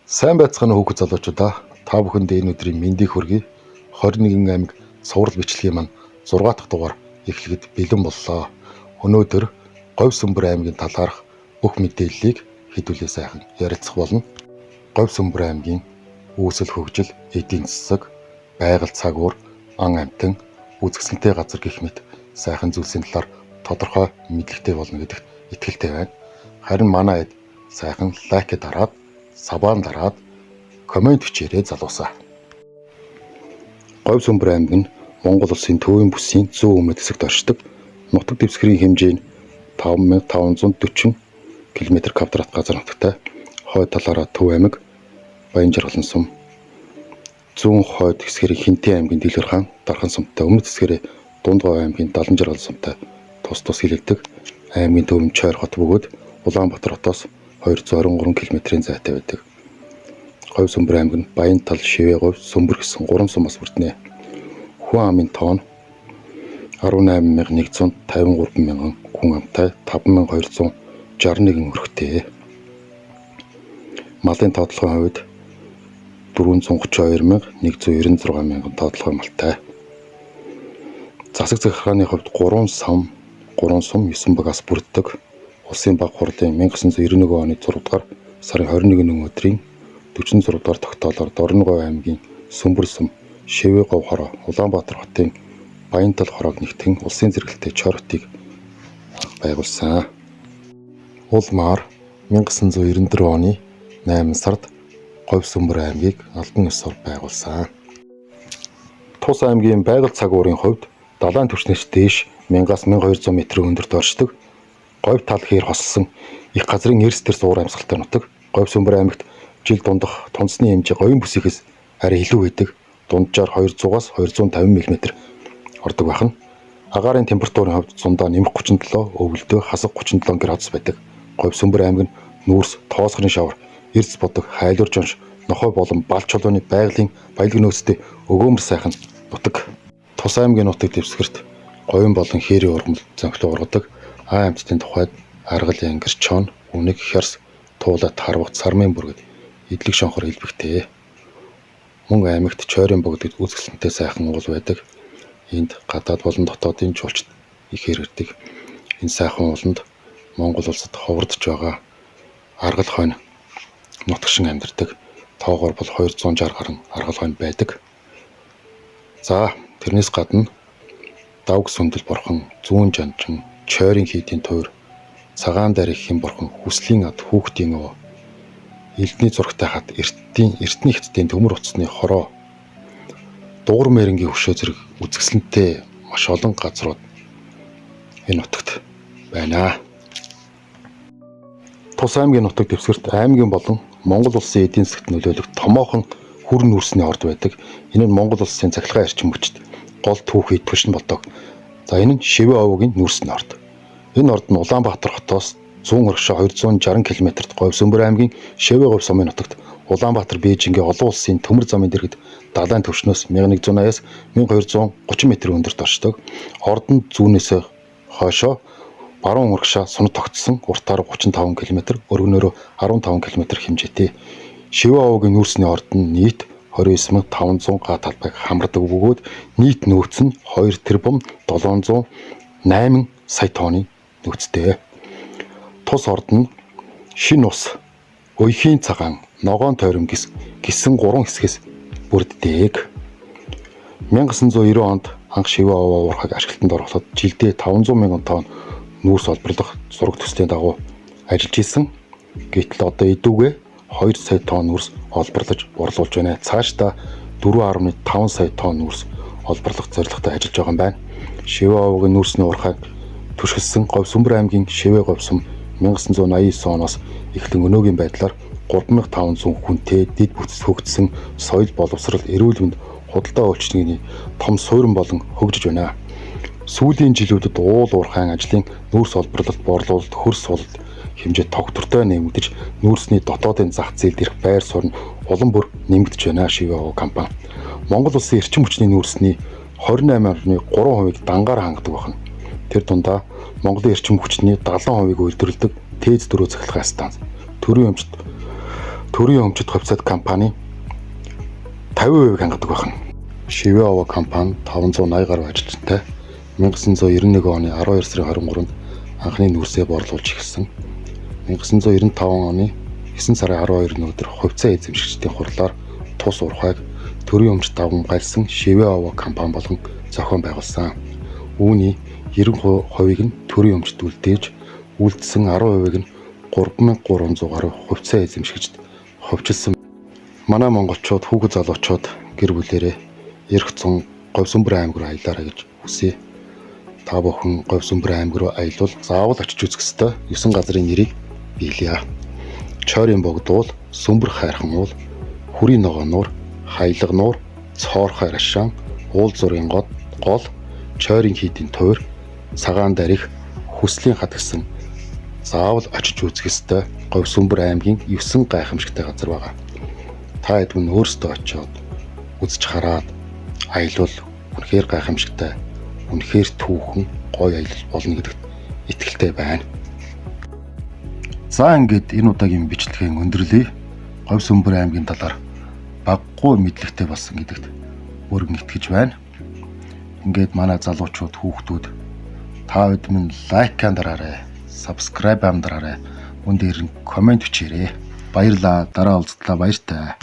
Сайн байцгаана уу хүүхэд залуучуудаа. Та бүхэнд энэ өдрийн мэндийг хүргэе. 21 аймаг цуврал бичлэгийн маань 6 дахь дугаар эхлэхэд бэлэн боллоо. Өнөөдөр Говь Сүмбэр аймгийн талаарх бүх мэдээллийг хэдүүлээ сайхан ярилцах болно. Говь Сүмбэр аймгийн үүсэл хөгжил, эдийн засаг, байгаль цагуур, ан амьтан, үзэсгэлэнтэй газар гэх мэт сайхан зүйлсийн талаар тодорхой мэдлэгтэй болно гэдэгт итгэлтэй байна. Харин манай эд сайхан лайк дараад, сабаан дараад, комент бичээрэй залуусаа. Говь Сүмбэр аймаг нь Монгол улсын төвийн бүсийн зүүн өмнөд хэсэгт оршдог. Нутаг дэвсгэрийн хэмжээ нь 5540 км², газар нутагтай. Хойд талаараа Төв аймаг, Баян Жаргалан сум, зүүн хойд хэсгэрийн Хинтээ аймгийн Дэлгэр хаан, Дархан сумтай, өмнөд хэсгэрийн Дунд Говь аймгийн Далан Жаргал сумтай тус хилэгдэг. Аймгийн төвөм Чойр хот бөгөөд Улаанбаатар хотоос 223 км-ийн зайтай байдаг. Говь Сүмбэр аймаг нь Баян тал, Шивээ говь, Сүмбэр гэсэн 3 сумаас бүрднэ. Хүн амын тоон 18153 мянган хүн амтай, 5261 өрхтэй. Малын тоотлогын хувьд 432,196 мянган тоотлогын малтай. Засаг захиргааны хувьд 3 сум 9 багаас бүрддэг. Улсын баг хурлын 1991 оны 6 дугаар сарын 21 өдрийн 46 дугаар тогтоолоор Дорн Говь аймгийн Сүмбэр сум, Шивээ говь хороо, Улаанбаатар хотын Баян тал хороог нэгтгэн улсын зэрэгэлтэй Чойр хотыг байгуулсан. Улмаар 1994 оны 8 сард Говь Сүмбэр аймгийг албан ёсоор байгуулсан. Тус аймгийн байгаль цагуурын хувьд далайн түвшнээс дээш 1000-аас 1200 м өндөрт оршдог. Говь тал хээр хослсон их газрын эрс дэрс уур амьсгалтай нутаг. Говь Сүмбэр аймагт жил дундах тунцны хэмжээ говийн бүсийнхээс арай илүү байдаг. Дунджаар 200-аас 250 мм ордог байна. Агаарын температурын хувьд зундаа нэмэх 37, өвөлдөө хасах 37 градус байдаг. Говь Сүмбэр аймаг нь нүүрс, тоосгорын шавар, эрдэс бодог, хайлуур жонш, нохой болон балч чулууны байгалийн баялаг нөөцтэй өгөөмөр сайхан нутаг. Тус аймгийн нутаг дэвсгэрт говийн болон хээрийн ургамал зөнхлөө ургадаг. Аа амьтдын тухайд аргал, янгир, чон, үнэг, хярс, туулайт, харвагт, сармын бүргэд, идлэг шонхор хэлбэгтэй. Мөн аймагт Чойрын богд үзэсгэлэнтэй сайхан уул байдаг. Энд гадаад болон дотоодын жуулчд их ирдэг. Энэ сайхан ууланд Монгол улсад ховордож байгаа аргал хойно нутагшин амьдардаг. Тоогоор бол 260 гаруй аргал хойно байдаг. За, тэрнээс гадна Давг Сүмдэл бурхан, Зүүн Жанжин, Чойрын хийдийн туур, Цагаан дарих хэм бурхан, Хүслийн ад, Хүүхдийн ов, Элдний зурагтай хат, Эртний хятадын төмөр утасны хороо, Дугар мээрэнгийн хөшөө зэрэг үзэсгэлэнтэй маш олон газрууд энэ нутагт байна. Тус аймгийн нутаг дэвсгэрт аймгийн болон Монгол улсын эдийн засагт нөлөөлөх томоохон хүр нүүрсний орд байдаг. Энэ нь Монгол улсын цахилгаан эрчим хүчит гол түүхий түлшин болдог. За, энэ нь Шивээ овгийн нүүрсний орд. Энэ орд нь Улаанбаатар хотоос зүүн хөргөшөө 260 км-т Говь Сүмбэр аймгийн Шивээ говь сумын нутагт Улаанбаатар Бээжингийн олон улсын төмөр замын дэргэд далайн түвшнөөс 1180-аас 1230 м өндөрт оршдог. Орд нь зүүнээс хойшоо баруун хөргөшөө сунад тогтсон, уртаар 35 км, өргөнөөрөө 15 км хэмжээтэй. Шивээ овгийн нүүрсний орд нь нийт 29,500 га талбайг хамардаг бөгөөд нийт нөөц нь 2 тэрбум 708 сая тонны нөөцтэй. Тус орд нь Шин ус, Уяхийн цагаан, Ногоон тойрон гэсэн 3 хэсгээс бүрддэг. 1990 онд анх Шивээ овоо уурхайг ашиглалтанд оруулаад жилдээ 500 мянган тонн нүүрс олборлох зураг төслийн дагуу ажиллаж исэн. Гэтэл одоо эдүгээ 2 сая тонн нүүрс олборлож борлуулж байна. Цаашдаа 4.5 сая тонн нүүрс олборлох зорилготой ажиллаж байгаа юм байна. Шивээ овгийн нүүрсний уурхайг түшгэлсэн Говь Сүмбэр аймгийн Шивээ говь сум 1989 оноос эхлэн өнөөгийн байдлаар 3500 хүнтэй дэд бүтц хөгжсөн соёл боловсрал, эрүүл мэнд, худалдаа үйлчилгээний том суурин болон хөгжиж байна. Сүүлийн жилүүдэд уул уурхайн ажлын нүүрс олборлолт, борлуулалт, хөрс сулалт хэмжээ тогтвортой нэмэгдэж, нүүрсний дотоодын зах зээлд ирэх байр суурь нь улам бүр нэмэгдэж байна. Шивээ ов компани Монгол улсын эрчим хүчний нүүрсний 28.3%-ийг дангаар хангадаг байна. Тэр дундаа Монголын эрчим хүчний 70%-ийг үйлдвэрлэдэг ТЭЗ 4 цахилгаан станц, төрийн өмчт төрийн өмчит хувьцаат компани 50% хангадаг байна. Шивэ Ова компани 580 гаруй ажилтнтай 1991 оны 12 сарын 23-нд анхны нүүрсээ борлуулж эхэлсэн. 1995 оны 9 сарын 12-ны өдөр хувьцаа эзэмшигчдийн хурлаар тус урхайг төрийн өмчит давгамгайлсан Шивэ Ова компани болон зохион байгуулсан. Үүний 90%-ийг нь төрийн өмчит үлдээж, үлдсэн 10%-ийг нь 3300 гаруй хувьцаа эзэмшигчд хувьчилсан. Манай монголчууд хүүхэд залуучууд гэр бүлэрээ Эрх зун Говьсөнбөр аймаг руу аялаарай гэж хүсье. Та бүхэн Говьсөнбөр аймаг руу аялвал заавал очиж үзэх ёстой 9 газрын нэрийг биелье. Чойрын богдуул, Сүмбэр хайрхан уул, Хүрийн ногоо нуур, Хаялга нуур, Цоор хайр ашаан, Уул зургийн гол, Чойрын хийдийн туур, Цагаан дарих, Хүслийн хад гэсэн заавал очиж үзэх ёстой Говьсөнбөр аймгийн 9 гайхамшигтай газар байгаа. Та хэд мөн өөрсдөө очиод үзэж хараад аялал үнэхээр гайхамшигтай, үнэхээр түүхэн гоё аялал болно гэдэгт итгэлтэй байна. За ингээд энэ удаагийн бичлэгийн өндөрлөе. Говьсөнбөр аймгийн талаар баггүй мэдлэгтэй болсон гэдэгт бүрэн итгэж байна. Ингээд манай залуучууд хүүхдүүд та хэд мэн лайкан дараарай, сабскрайб амдараарай, мөн дээр нь комент бичээрэй. Баярлалаа. Дараа уулзтлаа баяртай.